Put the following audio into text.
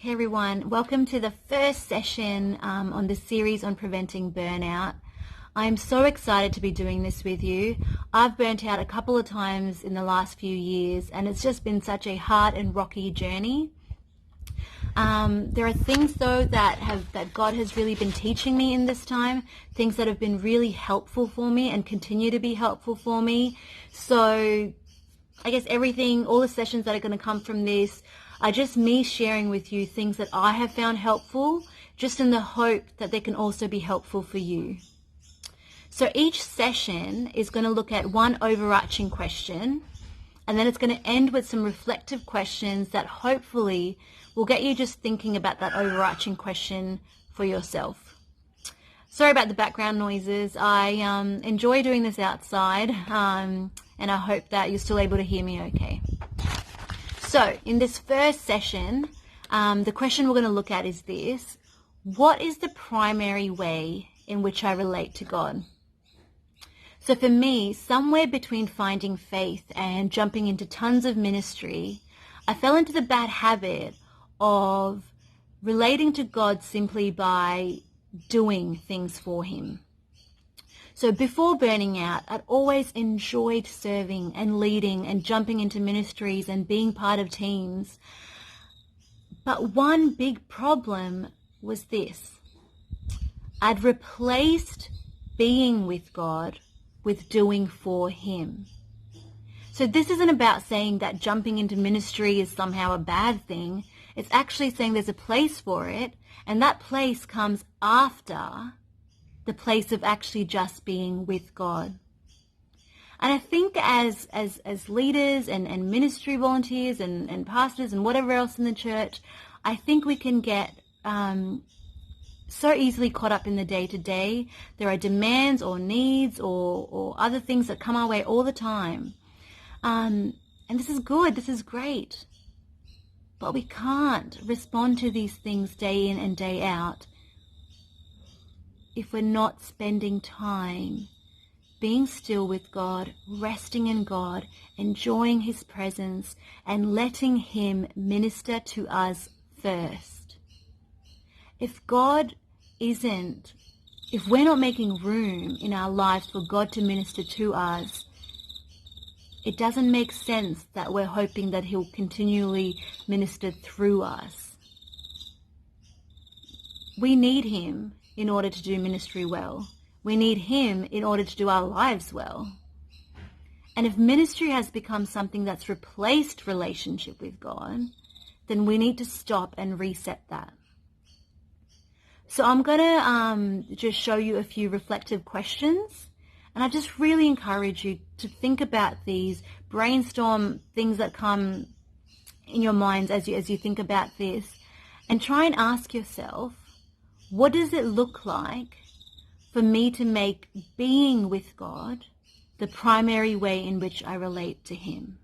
Hey everyone, welcome to the first session on the series on preventing burnout. I'm so excited to be doing this with you. I've burnt out a couple of times in the last few years and it's just been such a hard and rocky journey. There are things though that God has really been teaching me in this time, things that have been really helpful for me and continue to be helpful for me. So I guess all the sessions that are going to come from this are just me sharing with you things that I have found helpful, just in the hope that they can also be helpful for you. So each session is going to look at one overarching question, and then it's going to end with some reflective questions that hopefully will get you just thinking about that overarching question for yourself. Sorry about the background noises. I enjoy doing this outside, and I hope that you're still able to hear me okay. So in this first session, the question we're going to look at is this: what is the primary way in which I relate to God? So for me, somewhere between finding faith and jumping into tons of ministry, I fell into the bad habit of relating to God simply by doing things for him. So before burning out, I'd always enjoyed serving and leading and jumping into ministries and being part of teams. But one big problem was this: I'd replaced being with God with doing for him. So this isn't about saying that jumping into ministry is somehow a bad thing. It's actually saying there's a place for it, and that place comes after the place of actually just being with God. And I think as leaders and ministry volunteers and pastors and whatever else in the church, I think we can get so easily caught up in the day-to-day. There are demands or needs or other things that come our way all the time. And this is good, this is great. But we can't respond to these things day in and day out if we're not spending time being still with God, resting in God, enjoying his presence, and letting him minister to us first. If we're not making room in our lives for God to minister to us, it doesn't make sense that we're hoping that he'll continually minister through us. We need him in order to do ministry well. We need him in order to do our lives well. And if ministry has become something that's replaced relationship with God, then we need to stop and reset that. So I'm going to just show you a few reflective questions. And I just really encourage you to think about these, brainstorm things that come in your minds as you think about this, and try and ask yourself, what does it look like for me to make being with God the primary way in which I relate to him?